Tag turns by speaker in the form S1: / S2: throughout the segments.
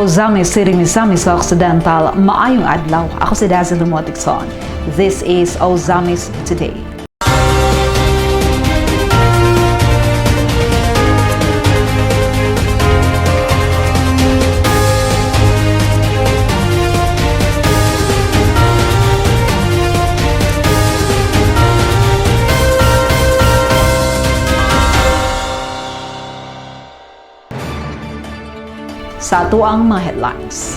S1: Ozami City, Misamis Occidental, maayong adlaw. Ako si Dazzle Lumotikson. This is Ozamis Today. Sa ato ang mga headlines.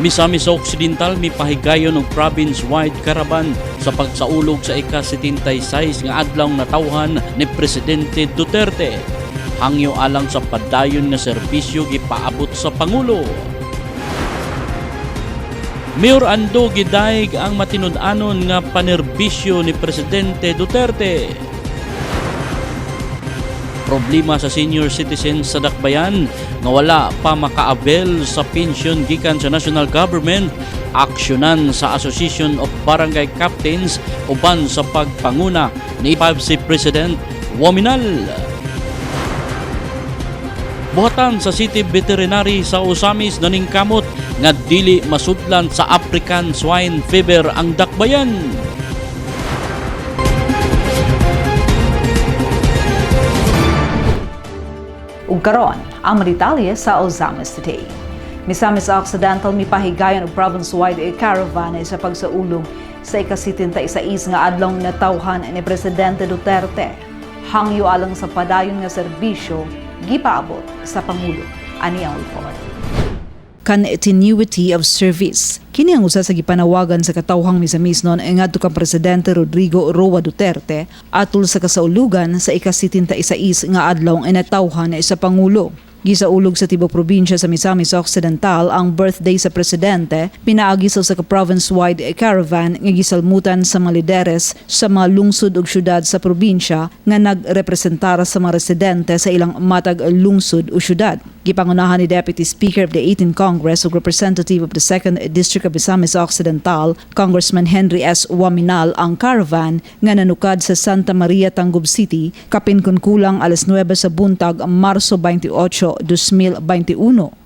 S2: Misamis Occidental mipahigayon og province-wide caravan sa pagsaulog sa ika-76 nga adlaw natawhan ni Presidente Duterte. Hangyo alang sa padayon nga serbisyo gipaabot sa Pangulo. Mayor Ando gidaig ang matinud-anon nga panerbisyo ni Presidente Duterte. Problema sa senior citizens sa Dakbayan nga wala pa maka-avail sa pensyon gikan sa national government, aksyonan sa Association of Barangay Captains uban sa pagpanguna ni si President Waminal. Buhatan sa City Veterinary sa Ozamis naningkamot nga dili masudlan sa African Swine Fever ang Dakbayan.
S1: Ug karon ang detalye sa Ozamis Today. Misamis Occidental mipahigayon og province-wide caravan sa pagsaulog sa ika-76 nga adlaw natawhan ni Presidente Duterte. Hangyo alang sa padayon nga serbisyo gipaabot sa Pangulo. Ani ang report. Continuity of service. Kini ang usa sa gipanawagan sa katawhang Misamis noon ngadto kang Presidente Rodrigo Roa Duterte atol sa kasaulugan sa ika-76 nga adlaw natawhan sa Pangulo. Gisaulog sa tibok probinsya sa Misamis Occidental ang birthday sa presidente, pinaagi sa province-wide caravan nga gisalmutan sa mga lideres sa mga lungsod ug syudad sa probinsya nga nagrepresentara sa mga residente sa ilang matag lungsod o syudad. Gipangunahan ni Deputy Speaker of the 18th Congress ug Representative of the 2nd District of Misamis Occidental, Congressman Henry S. Waminal ang caravan nga nanukad sa Santa Maria, Tangub City, kapin kun kulang alas 9 sa buntag, Marso 28, 2021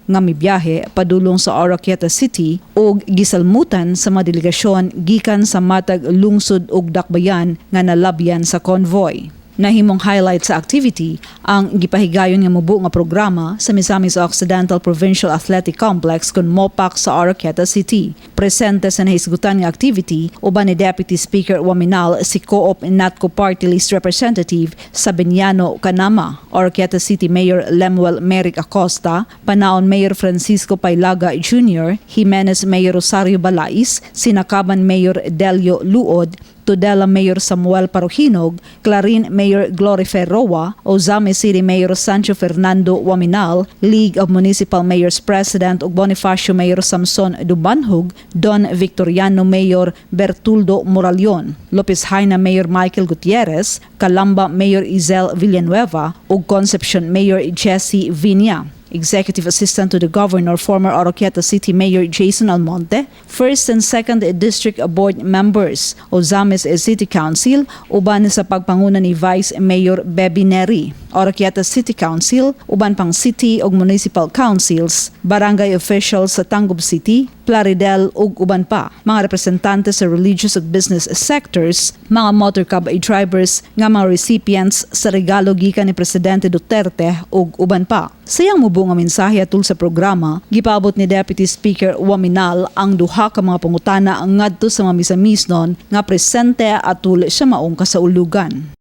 S1: nga mibiyahe padulong sa Oroquieta City ug gisalmutan sa mga delegasyon gikan sa matag lungsod ug Dakbayan nga nalabyan sa convoy. Nahimong highlight sa activity ang gipahigayon nga mubo nga programa sa Misamis Occidental Provincial Athletic Complex kun Mopac sa Oroquieta City. Presente sa nahisgutan nga activity uban ni Deputy Speaker Waminal si Co-op Natco Party List Representative sa Beniano, Canama, Oroquieta City Mayor Lemuel Merrick Acosta, Panaon Mayor Francisco Pailaga Jr., Jimenez Mayor Rosario Balais, Sinakaban Mayor Delio Luod, Tudela Mayor Samuel Parohinog, Clarin Mayor Glory Ferroa, Ozamis City Mayor Sancho Fernando Waminal, League of Municipal Mayors President ug Bonifacio Mayor Samson Dubanhog, Don Victoriano Mayor Bertuldo Moralion, Lopez Haina Mayor Michael Gutierrez, Calamba Mayor Izel Villanueva ug Concepcion Mayor Jesse Viña. Executive Assistant to the Governor, former Oroquieta City Mayor Jason Almonte, 1st and 2nd District Board members, Ozamis City Council, uban sa pagpanguna ni Vice Mayor Bebby Neri, Oroquieta City Council, uban pang City ug Municipal Councils, Barangay officials sa Tangub City, Plaridel ug uban pa, mga representante sa religious ug business sectors, mga motorcab drivers nga mga recipients sa regalo gikan ni Presidente Duterte ug uban pa. Sayang mubo nga mensahe atul sa programa, gipaabot ni Deputy Speaker Waminal ang duha ka mga pangutana ngadto sa mga Misamisnon nga presente atul sa maong kasaulugan.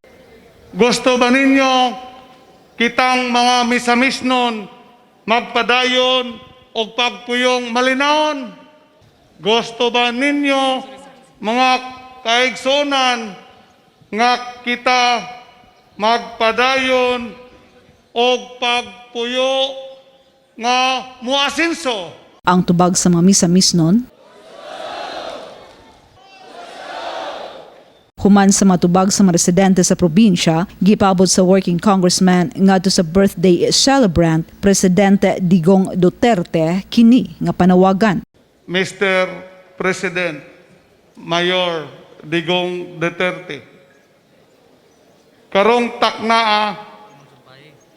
S3: Gusto ba ninyo kitang mga Misamisnon magpadayon o pagpuyong malinawon? Gusto ba ninyo mga kaigsonan nga kita magpadayon o pagpuyo nga muasinso?
S1: Ang tubag sa mga Misamisnon, human sa matubag sa mga residente sa probinsya, gipabot sa working congressman ngadto sa birthday celebrant Presidente Digong Duterte kini nga panawagan.
S3: Mr. President Mayor Digong Duterte, karong taknaa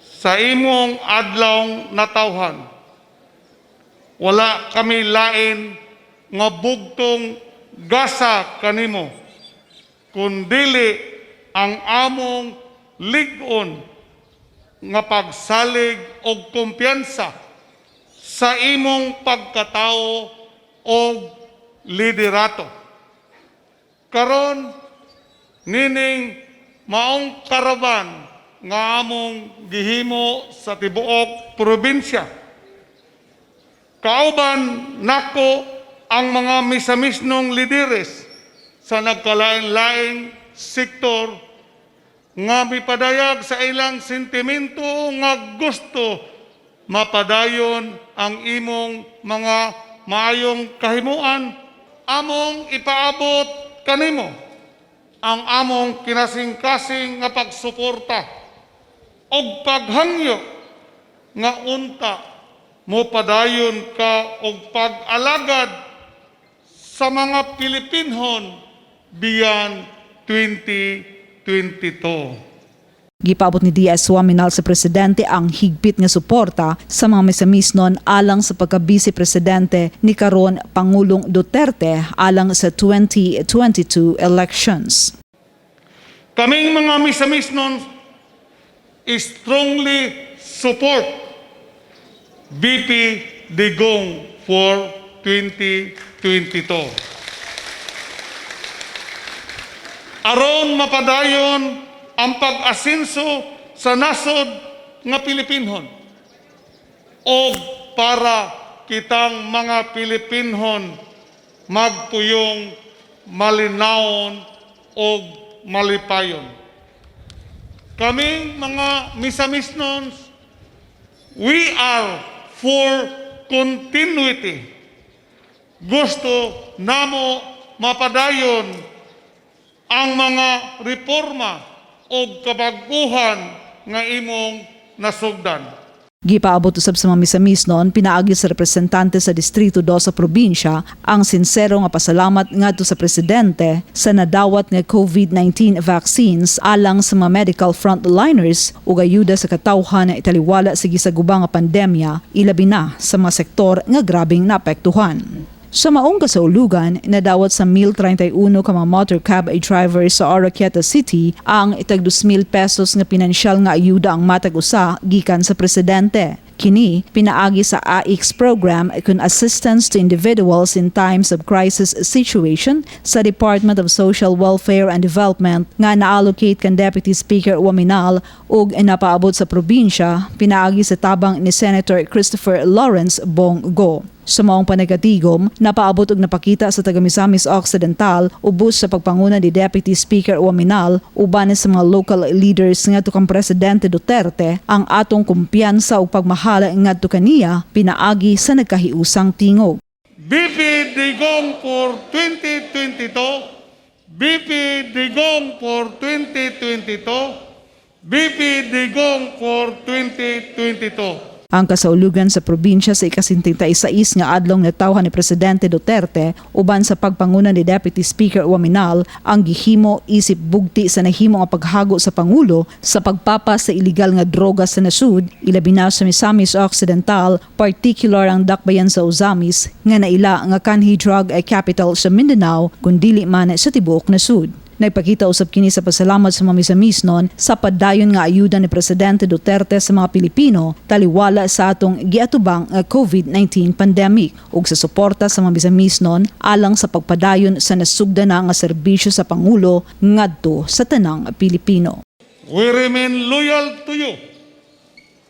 S3: sa imong adlaw natawhan. Wala kami lain nga bugtong gasa kanimo, kundili ang among lig-on nga pagsalig og kumpiyansa sa imong pagkatao og liderato. Karon nining maong karaban nga among gihimo sa tibuok probinsya. Kauban nako ang mga misamisnong lideres sa nagkalain-laing sektor nga mipadayag sa ilang sentimento nga gusto mapadayon ang imong mga maayong kahimuan. Among ipaabot kanimo ang among kinasing-kasing nga pagsuporta og paghangyo nga unta mo padayon ka og pag-alagad sa mga Pilipinhon beyond 2022.
S1: Gipaabot ni D.S. Waminal sa presidente ang higpit nga suporta sa mga misamisnon alang sa pagka-vice-presidente ni karon Pangulong Duterte alang sa 2022 elections.
S3: Kaming mga misamisnon strongly support VP Digong for 2022. Aron mapadayon ang pag-asenso sa nasod nga Pilipinhon o para kitang mga Pilipinhon magpuyong malinawon o malipayon. Kaming mga misamisnons, we are for continuity. Gusto namo mapadayon ang mga reforma o kabaguhan nga imong nasugdan.
S1: Gipaabot usab sa mga misamisnon pinaagi sa representante sa Distrito 2 sa probinsya ang sinsero nga pasalamat ngadto sa presidente sa nadawat nga COVID-19 vaccines alang sa mga medical frontliners ug ayuda sa katawhan na italiwala sa gisagubang nga pandemya ilabi na sa mga sektor nga grabing naapektuhan. Sa maong kasaulugan, nadawat sa 1,031 ka mga motor cab driver sa Oroquieta City ang itag 2,000 pesos nga pinansyal nga ayuda ang matag usa gikan sa presidente. Kini pinaagi sa AIX program kun assistance to individuals in times of crisis situation sa Department of Social Welfare and Development nga na-allocate kan Deputy Speaker Waminal ug napaabot sa probinsya pinaagi sa tabang ni Senator Christopher Lawrence Bongo. Sa maong panagatigom, napaabot og napakita sa taga-Misamis Occidental ubos sa pagpanguna ni Deputy Speaker Waminal uban sa mga local leaders ngadto kang Presidente Duterte ang atong kumpiyansa ug pagmahala ngadto kaniya pinaagi sa nagkahiusang tingog.
S3: BP Digong for 2022, BP Digong for 2022, BP Digong for 2022.
S1: Ang kasaulugan sa probinsya sa ika-76 nga adlaw natawhan ni Presidente Duterte uban sa pagpanguna ni Deputy Speaker Waminal ang gihimo isip bugti sa nahimo nga paghago sa Pangulo sa pagpapas sa iligal nga droga sa nasud ilabi na sa Misamis Occidental, particular ang dakbayan sa Ozamis nga naila nga kanhi drug ay capital sa Mindanao kundili man sa tibuok nasud. Nagpakita usab kini sa pasalamat sa mga misamisnon sa padayon nga ayuda ni Presidente Duterte sa mga Pilipino taliwala sa atong giatubang COVID-19 pandemic ug sa suporta sa mga misamisnon alang sa pagpadayon sa nasugda na nga serbisyo sa Pangulo ngadto sa tanang Pilipino.
S3: We remain loyal to you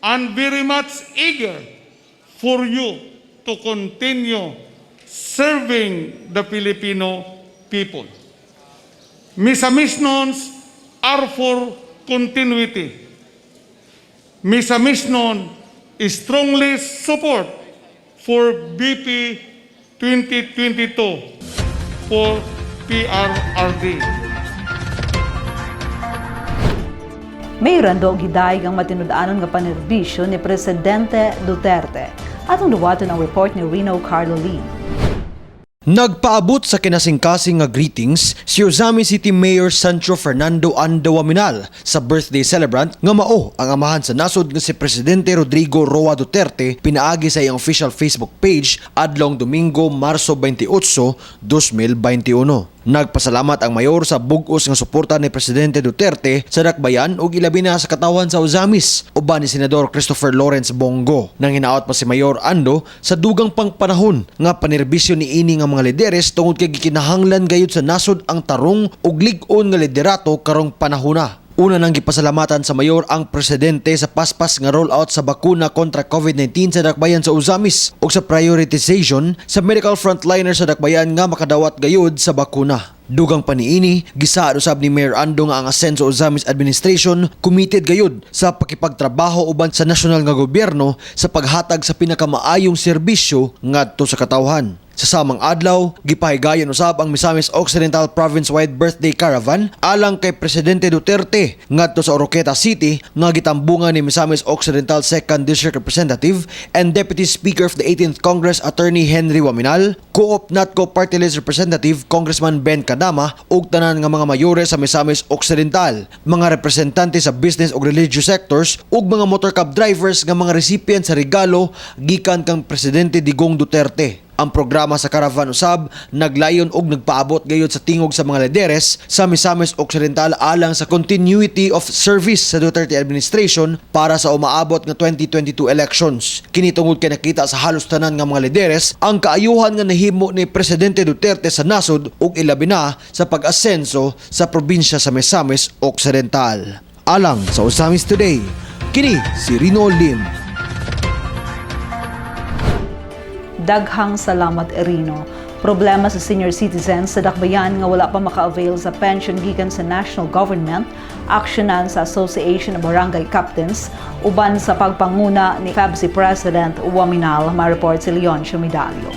S3: and very much eager for you to continue serving the Filipino people. Misamisnons are for continuity. Misamisnon strongly support for BP 2022 for PRRD.
S1: Mayroon daw gidayeg ang matinud-anon nga panerbisyo ni Presidente Duterte. Atong duwaton ang report ni Rino Carlo Lee.
S4: Nagpaabot sa kinasingkasing nga greetings si Ozami City Mayor Sancho Fernando Ando Waminal sa birthday celebrant nga mao ang amahan sa nasod nga si Presidente Rodrigo Roa Duterte pinaagi sa iyang official Facebook page adlong Domingo, Marso 28, 2021. Nagpasalamat ang mayor sa bug-os nga suporta ni Presidente Duterte sa dakbayan ug ilabi na sa katawan sa Ozamis uban ni Senador Christopher Lawrence Bongo. Nang hinaot pa si Mayor Ando sa dugang pang panahon nga panirbisyo ni ini nga mga lideres tungod kay gikinahanglan gayud sa nasod ang tarong ug lig-on nga liderato karong panahona. Una nang gipasalamatan sa mayor ang presidente sa paspas nga rollout sa bakuna kontra COVID-19 sa dakbayan sa Ozamis ug sa prioritization sa medical frontliner sa dakbayan nga makadawat gayud sa bakuna. Dugang paniini, gisaad usab ni Mayor Ando nga ang Asenso Ozamis Administration committed gayud sa pakipagtrabaho uban sa nasyonal nga gobyerno sa paghatag sa pinakamaayong serbisyo ngadto sa katawhan. Sa samang adlaw, gipahigayon usab ang Misamis Occidental Province-wide birthday caravan alang kay Presidente Duterte ngadto sa Oroqueta City nga gitambungan ni Misamis Occidental 2nd District Representative and Deputy Speaker of the 18th Congress Attorney Henry Waminal, Co-op Natco Party List Representative Congressman Ben Kadama ug tanan nga mga mayores sa Misamis Occidental, mga representante sa business ug religious sectors ug mga motorcab drivers nga mga recipient sa regalo gikan kang Presidente Digong Duterte. Ang programa sa caravan usab naglayon og nagpaabot gayud sa tingog sa mga lideres sa Misamis Occidental alang sa continuity of service sa Duterte administration para sa umaabot nga 2022 elections. Kini tungod kay nakita sa halos tanan nga mga lideres ang kaayuhan nga nahimo ni Presidente Duterte sa nasod ug ilabi na sa pag-asenso sa probinsya sa Misamis Occidental. Alang sa Ozamis Today, kini si Rino Lim.
S1: Daghang salamat, Erino. Problema sa senior citizens sa dakbayan nga wala pa maka-avail sa pension gikan sa national government, aksyonan sa Association of Barangay Captains, uban sa pagpanguna ni FABC President Waminal, ma-report si Leon Medalio.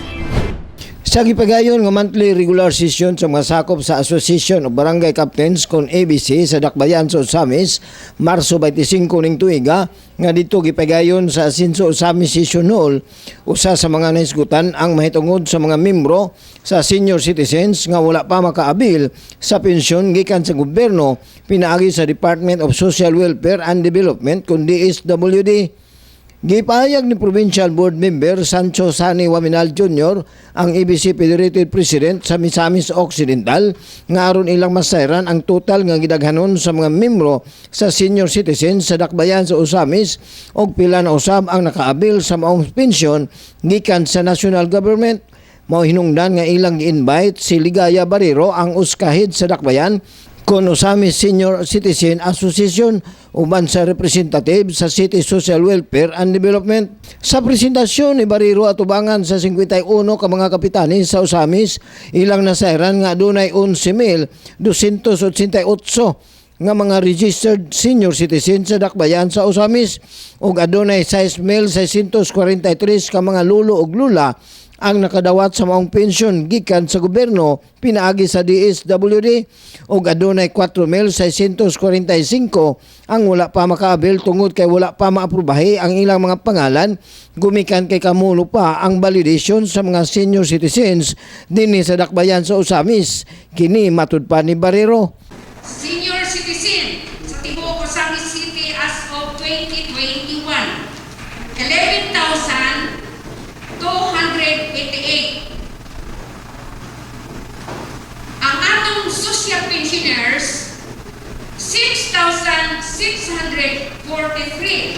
S5: Sa gipagayon nga monthly regular session sa mga sakop sa Association of Barangay Captains kon ABC sa dakbayan sa Ozamis, Marso 25 ning tuiga, nga dito gipagayon sa Asenso Ozamis Session Hall, usa sa mga naisgutan ang mahitungod sa mga membro sa senior citizens nga wala pa makaabil sa pensyon gikan sa gobyerno pinaagi sa Department of Social Welfare and Development kun DSWD. Gipahayag ni Provincial Board Member Sancho Sani Waminal Jr. ang ABC Federated President sa Misamis Occidental nga aron ilang masayran ang total nga gidaghanon sa mga membro sa senior citizens sa dakbayan sa Ozamis og pila na usab ang nakaabil sa maong pensyon gikan sa national government. Mao hinungdan nga ilang gi-invite si Ligaya Barrero ang uskahid sa dakbayan kon Ozamis Senior Citizen Association uban sa representative sa City Social Welfare and Development. Sa presentasyon ni Barrero atubangan sa 51 ka mga kapitanes sa Ozamis, ilang nasayran nga adunay 11,288 nga mga registered senior citizens sa dakbayan sa Ozamis ug adunay 6,643 ka mga lulo ug lula ang nakadawat sa maong pensyon gikan sa gobyerno pinaagi sa DSWD ug adunay 4,645 ang wala pa makaabil tungod kay wala pa maaprubahi ang ilang mga pangalan gumikan kay kamulo pa ang validation sa mga senior citizens dinhi sa dakbayan sa Ozamis. Kini matud pa ni Barrero.
S6: Senior citizen sa tibuok Ozamis City as of 2021, 11,288. Ang atong social pensioners, 6,643.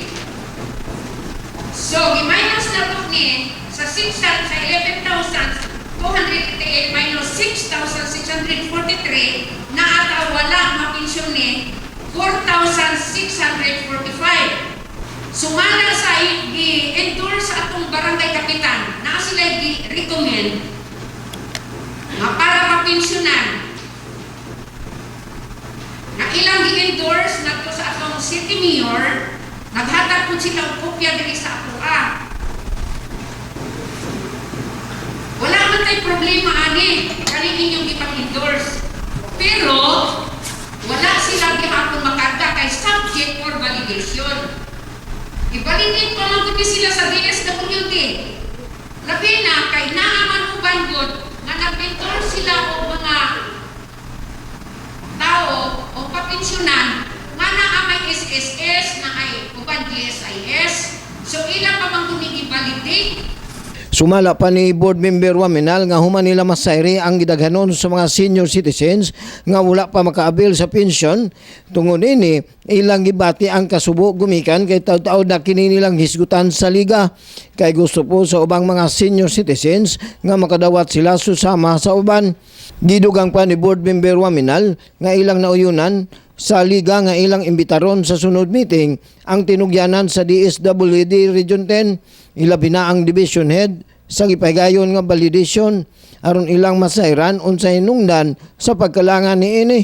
S6: So, i-minus na po ni sa 11,288 minus 6,643 na ata wala mapensyon ni 4,645. Sumala sa i-endorse sa atong barangay kapitan na sila i-recommend na para mapensyonan na ilang i-endorse na to sa atong city mayor, naghatag po sila ang kopya diri sa ato. Wala man tayo problema ani kani inyong ipag-endorse, pero wala sila gihapon makarga kay subject for validation. Ibalinin pa man sila sa DSWD. Labi na kay naaman uban gud nga
S5: Sumala pa ni Board Member Waminal nga human nila masayri ang gidaghanon sa mga senior citizens nga wala pa makaabil sa pensyon. Tungod ini, ilang gibati ang kasubo gumikan kay taud-taud na kini nilang hisgutan sa liga. Kay gusto po sa ubang mga senior citizens nga makadawat sila susama sa uban. Gidugang pa ni Board Member Waminal nga ilang nauyunan sa liga nga ilang imbitaron sa sunod meeting ang tinugyanan sa DSWD Region 10, ilabi na ang division head sa gipahigayon nga validation aron ilang masayran unsay hinungdan sa pagkalangan ni ini.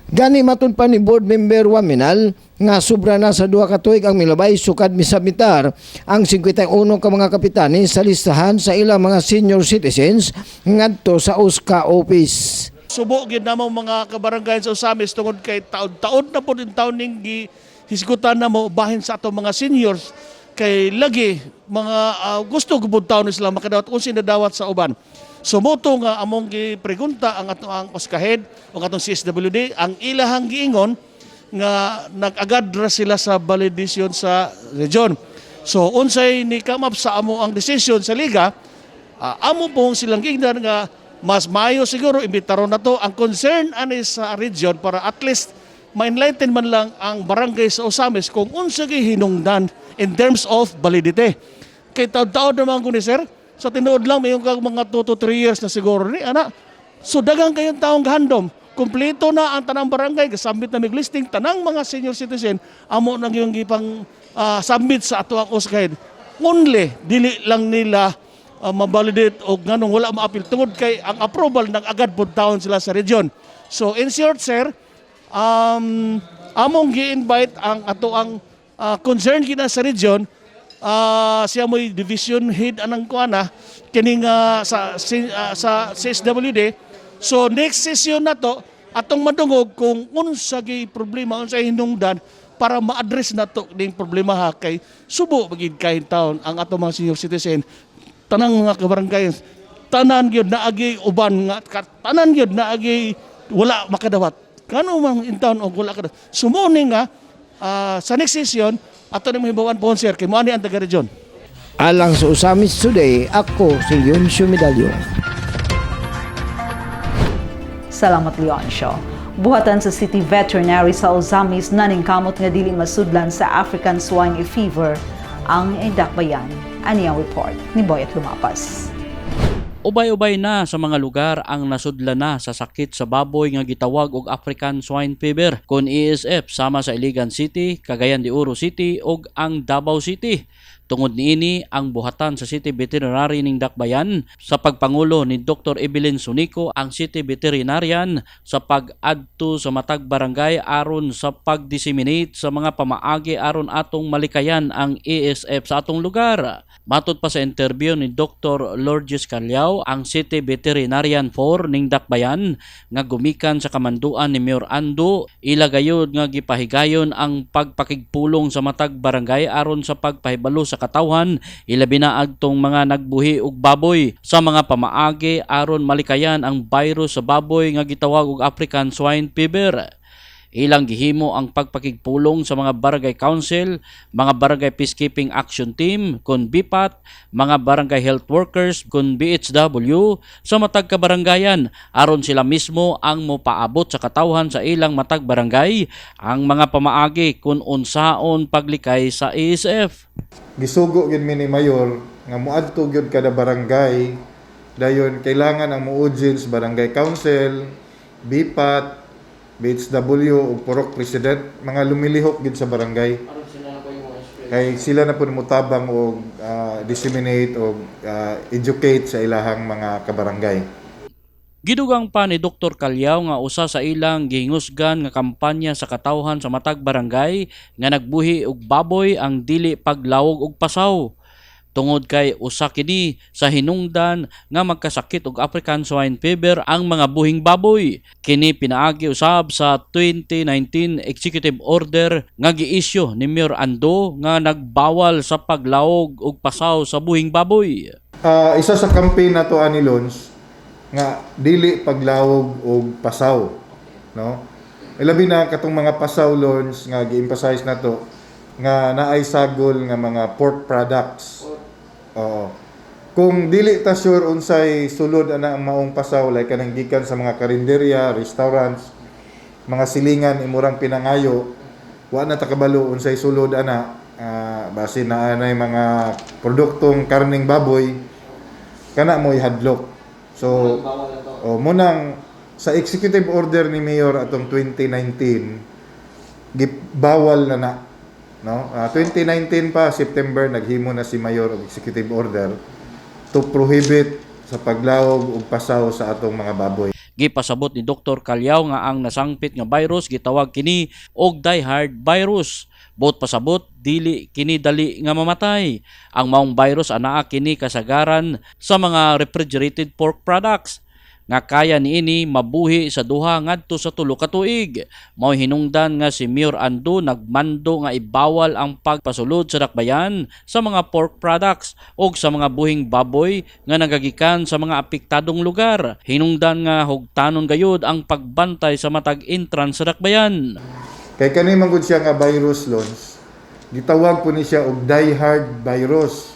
S5: Gani matud pa ni Board Member Waminal nga sobra na sa 2 ka tuig ang milabay sukad misabitar ang 51 ka mga kapitanes sa listahan sa ilang mga senior citizens ngadto sa USCA office.
S7: Subo gid namo mga kabarangay sa Osamis tungod kay taon-taon na po din taon ning gihisgutan namo bahin sa ato mga seniors kay lagi mga gusto gubud taon sila makadawat unsa nadawat sa uban. Sumoto nga among gipregunta ang ato ang OSCA head o atong CSWD ang ilahang giingon nga nag-agad ra sila sa validation sa region. So unsay ni come up sa amo ang decision sa liga, amo pong silang gigdan nga mas mayo siguro imbitaron na to ang concern ani sa region para at least ma-enlighten man lang ang barangay sa Osamis kung unsa gi hinungdan in terms of validity. Kay taud-taud naman ko ni sir, sa tinuod lang may mga 2 to 3 years na siguro ni ana. So dagang kayong taong gahandom, kumpleto na ang tanang barangay, gasambit na mig listing tanang mga senior citizen amo nang yung gipang submit sa ato ang OSCA head. Only dili lang nila mabalidate o nganong wala maapil tungod kay ang approval ng agad po taon sila sa region. So in short sir, among gi-invite ang ato ang concern kina sa region, siya mo'y division head anang kuana kining sa CSWD. So next session na to atong madungog kung unsa gi problema unsa hinungdan para ma-address na to ning problema ha kay subo bagid kahin taon ang ato mga senior citizen tanang mga kabarangay tanan gyud naagi uban nga tanan gyud naagi wala makadawat kano man in town og wala kadawat sumuni nga sa next session ato ni mahibawan po sir kay mo ani ang taga region.
S5: Alang sa Osamis Today, ako si Leoncio Medallo.
S1: Salamat Leoncio. Buhatan sa City Veterinary sa Osamis naningkamot nga dili masudlan sa African swine fever ang idakbayan. Ani ang report ni Boyet Lumapas.
S2: Ubay-ubay na sa mga lugar ang nasudlan na sa sakit sa baboy nga gitawag og African swine fever kon ESF sama sa Iligan City, Cagayan de Oro City ug ang Davao City. Tungod niini ang buhatan sa City Veterinary ning Dakbayan sa pagpangulo ni Dr. Evelyn Sunico ang City Veterinarian sa pag-adto sa matag barangay aron sa pag-disseminate sa mga pamaagi aron atong malikayan ang ESF sa atong lugar. Matod pa sa interview ni Dr. Lourdes Calyao ang City Veterinarian 4 ning Dakbayan nga gumikan sa kamanduan ni Mayor Ando, ilagayod nga gipahigayon ang pagpakigpulong sa matag barangay aron sa pagpahibalo sa katawhan, ilabi na agtong mga nagbuhi og baboy sa mga pamaagi aron malikayan ang virus sa baboy nga gitawag og African swine fever. Ilang gihimo ang pagpakigpulong sa mga barangay council, mga barangay peacekeeping action team kun BIPAT, mga barangay health workers kun BHW sa matag kabarangayan aron sila mismo ang mopaabot sa katawhan sa ilang matag barangay ang mga pamaagi kun unsaon paglikay sa ESF.
S8: Gisugo gyud mi ni Mayor nga moadto gyud kada barangay dayon kailangan ang muujil sa barangay council, BIPAT, BHW o Purok President, mga lumilihok gid sa barangay. Kay sila na po mutabang o disseminate o educate sa ilahang mga kabarangay.
S2: Gidugang pa ni Dr. Calyao nga usa sa ilang gihingusgan nga kampanya sa katawhan sa matag barangay nga nagbuhi og baboy ang dili paglawog og pasaw. Tungod kay usa kini sa hinungdan nga magkasakit og African swine fever ang mga buhing baboy. Kini pinaagi usab sa 2019 executive order nga gi-issue ni Mayor Ando nga nagbawal sa paglawog og pasaw sa buhing baboy.
S8: Isa sa campaign nato ani Lons nga dili paglawog og pasaw, no? Ilabi na katong mga pasaw Lons nga gi-emphasize nato nga naay sagol nga mga pork products. Oo. kung dili ta sure unsay sulod ana ang maong pasaw like kanang gikan sa mga karinderya, restaurants, mga silingan imurang pinangayo, wa na ta kabalo unsay sulod ana base na anay mga produktong karning baboy kana mo ihadlok. So munang sa executive order ni Mayor atong 2019 gibawal na no 2019 pa September naghimo na si Mayor og executive order to prohibit sa paglawog ug pasaw sa atong mga baboy.
S2: Gipasabot ni Dr. Calao nga ang nasangpit nga virus gitawag kini og diehard virus. Bot pasabot dili kini dali nga mamatay. Ang maong virus anaa kini kasagaran sa mga refrigerated pork products nga kaya niini mabuhi sa 2 ngadto sa 3 ka tuig. Mao hinungdan nga si Mayor Ando nagmando nga ibawal ang pagpasulod sa dakbayan sa mga pork products o sa mga buhing baboy nga nagagikan sa mga apektadong lugar. Hinungdan nga hugtanon gayud ang pagbantay sa matag entrance sa dakbayan.
S8: Kay kani man gud siya nga virus launch, gitawag po ni siya og diehard virus.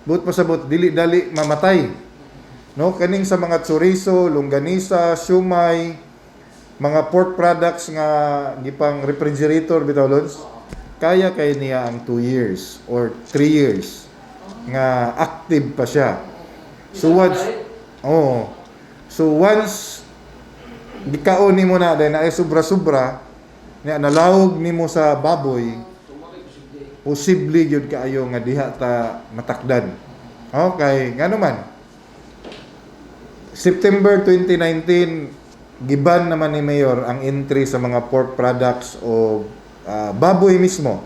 S8: But pasabot dili dali mamatay. No, kaning sa mga chorizo, longganisa, siumay, mga pork products nga gipang refrigerator bitaw Lons, kaya kay niya ang 2 years or 3 years nga active pa siya. So once gikaon nimo na dahil na ay sobra-sobra nga nalawog nimo sa baboy, posible gyud kaayo nga diha ta matakdan. Okay, ngano man September 2019, giban naman ni Mayor ang entry sa mga pork products o baboy mismo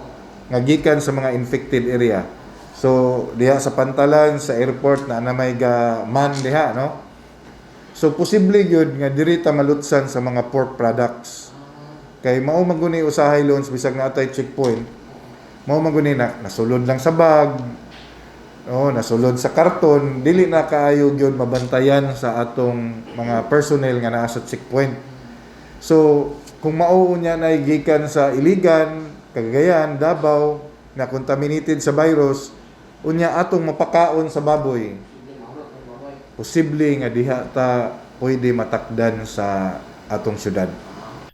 S8: nga gikan sa mga infected area. So, diha sa Pantalan, sa airport na may man diha, no? So, posible yun nga diri ta malutsan sa mga pork products. Kay mao maguni usahay loans bisag na atay checkpoint. Mao maguni na nasulod lang sa bag, nasulod sa karton, dili na kaayo gyud mabantayan sa atong mga personnel nga naa sa checkpoint. So, kung mao unya na gikan sa Iligan, Cagayan, Davao na contaminated sa virus, unya atong mapakaon sa baboy. Posible nga diha ta pwede matakdan sa atong syudad.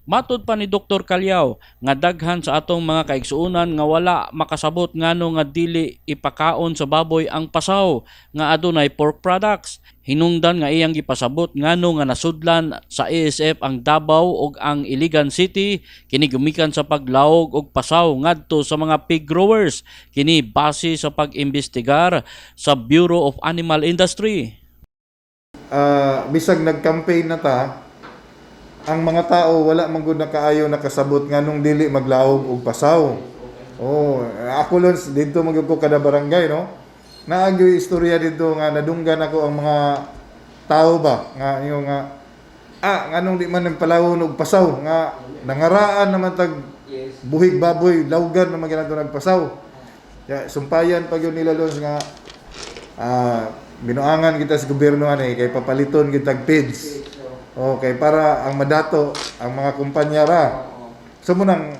S2: Matud pa ni Dr. Calao nga daghan sa atong mga kaigsuonan nga wala makasabot ngano nga dili ipakaon sa baboy ang pasaw nga adunay pork products. Hinungdan nga iyang gipasabot ngano nga nasudlan sa ASF ang Davao ug ang Iligan City kini gumikan sa paglawog og pasaw ngadto sa mga pig growers, kini base sa pag-imbestigar sa Bureau of Animal Industry.
S8: Bisag nag-campaign na ta, ang mga tao wala man gud na kaayo nakasabot nganong dili maglawog og pasaw. Ako Lons dito magyud ko kada barangay, no. Naagyo istorya dito nga nadunggan ako ang mga tao ba nga yung nga nganong di man palawon og pasaw nga nangaraan naman tag buhig baboy lawgan naman ginato nagpasaw. Sumpayan pag yun nila Lons nga binuangan kita sa gobyerno kay papaliton kitag PIDS. Okay, para ang madato ang mga kumpanya ra. So munang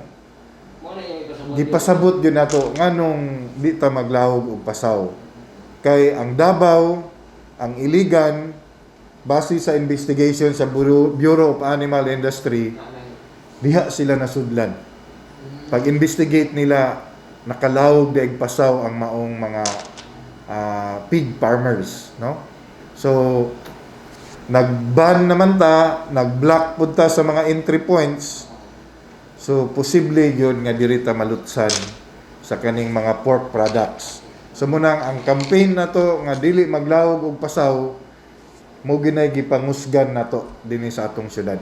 S8: gipasabot gyud nato nganong di ta maglawog og pasaw. Kay ang Davao, ang Iligan, base sa investigation sa Bureau of Animal Industry, diha sila nasudlan. Pag-investigate nila, nakalawog daig pasaw ang maong mga pig farmers, no? So nag-ban naman ta, nag-block pud ta sa mga entry points. So posible yun nga diri ta malutsan sa kaning mga pork products. So munang ang campaign na to nga dili maglawog og pasaw mo ginay gipangusgan nato dinhi sa atong syudad.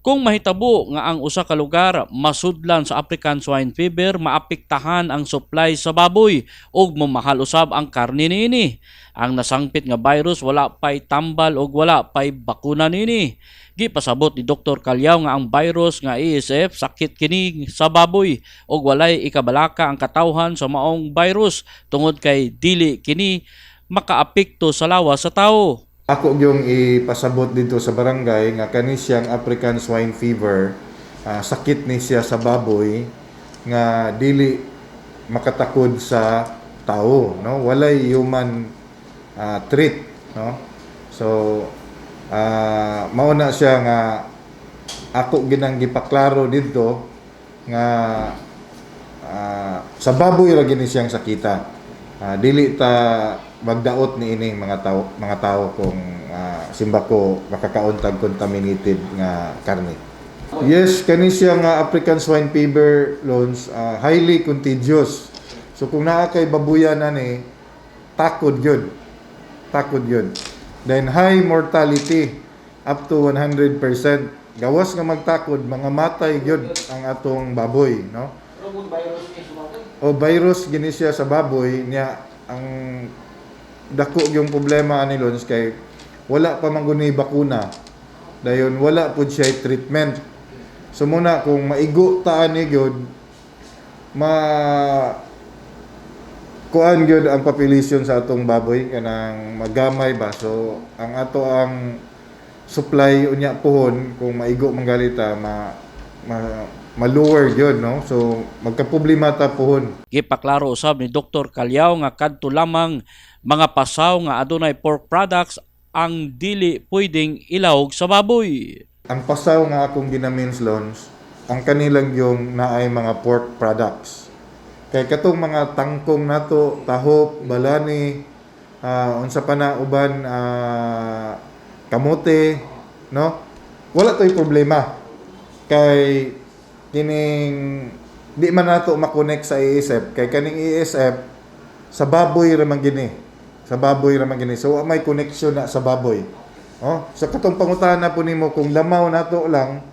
S2: Kung mahitabo nga ang usa ka lugar masudlan sa African swine fever, maapektahan ang supply sa baboy ug mamahal usab ang karne niini. Ang nasangpit nga virus wala pay tambal ug wala pay bakuna niini. Gipasabot ni Dr. Calao nga ang virus nga ASF sakit kini sa baboy ug walay ikabalaka ang katawhan sa maong virus tungod kay dili kini makaapekto sa lawas sa tawo.
S8: Ako yung ipasabot dito sa barangay nga kani siyang African swine fever, sakit ni siya sa baboy nga dili makatakod sa tao, no? Walay human treat, no? So mao na siya nga ako ginang gipaklaro dito nga sa baboy ra gini siyang sakita. Dili ta magdaot ni ining mga tao kung simba ko makakauntag contaminated nga karne. Yes, kani siya nga African swine fever loans highly contagious. So kung naa kay babuyan ani takod yun. Then high mortality up to 100%. Gawas nga magtakod, mga matay yun ang atong baboy, no? O virus gini siya sa baboy niya ang dako yung problema ani Lons kay wala pa man guni bakuna. Dayon wala pud siya treatment. So muna kung maigo taan ni gyud kuan gyud ang population sa atong baboy kanang magamay ba. So ang ato ang supply unya pohon kung maigo manggalita ma-lower yun, no? So magka-problema ta pohon.
S2: Gipaklaro usab ni Dr. Calao nga kadto lamang mga pasaw nga adunay pork products ang dili pwedeng ilawog sa baboy.
S8: Ang pasaw nga akong ginamins Lons, ang kanilang yung naay mga pork products. Kay katong mga tangkong nato, tahop, balani, unsa pa na uban kamote, no? Wala to'y problema. Kay kining di man nato makonect sa ESF. Kay kaning ESF sa baboy ra man gini. So may connection na sa baboy. Oh, sa katong pangutana po nimo kung lamaw nato lang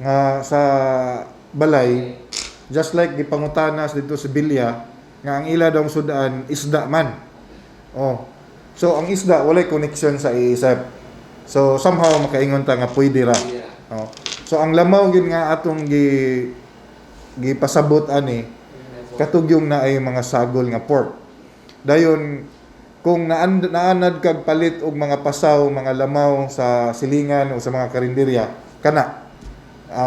S8: nga sa balay, just like gipangutanas dito sa Bilya nga ang ila daw sudan isda man. Oh. So ang isda walay connection sa ESF. So somehow makaingon ta nga pwede ra. Oh. So ang lamaw gyud nga atong gipasabot ani katugyong na ay mga sagol nga pork. Dayon kung naanad kag palit og mga pasaw, mga lamaw sa silingan o sa mga karinderya, kana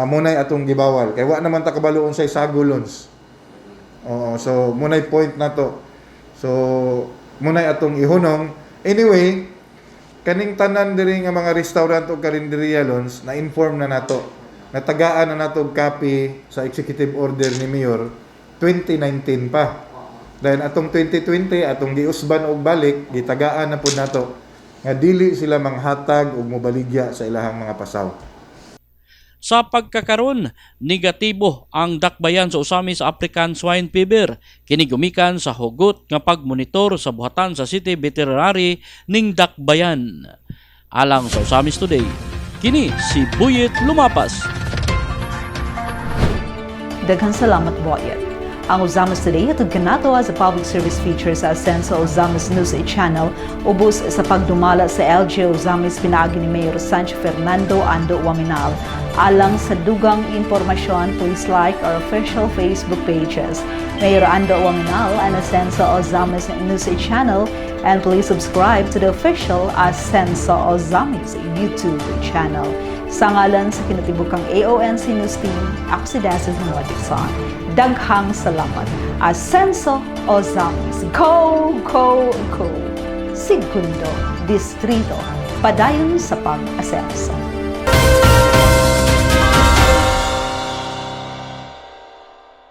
S8: munay atong gibawal. Kay wa naman ta kabaloon say sagolons. Oo, so munay point na to. So munay atong ihunong. Anyway, kaning tanan diri nga mga restaurant o karinderya Lons, na-inform na nato. Natagaan na nato og copy sa executive order ni Mayor 2019 pa. Dahil atong 2020 atong giusban og balik, gitagaan na pud nato nga dili sila manghatag og mobaligya sa ilahang mga pasaw.
S2: Sa pagkakaron, negatibo ang dakbayan sa usami sa African swine fever. Kini gumikan sa hugot nga pagmonitor sa buhatan sa City Veterinary ning dakbayan. Alang sa Usamis Today, kini si Buyet Lumapas.
S1: Daghang salamat Boyet. Ang Usamis Today atug kanato as a public service feature sa Asenso Usamis News Channel ubos sa pagdumala sa LGU Usamis pinaagi ni Mayor Sancho Fernando Ando Waminal. Alang sa dugang informasyon, please like our official Facebook pages, Mayor Ando Waminal and Asenso Usamis News Channel, and please subscribe to the official Asenso Usamis YouTube channel. Sa ngalan sa kinatibukang AONC News Team, ako si Dazzle Dixon. Daghang salamat. Asenso Usamis. Go! Segundo Distrito. Padayon sa pag-asenso.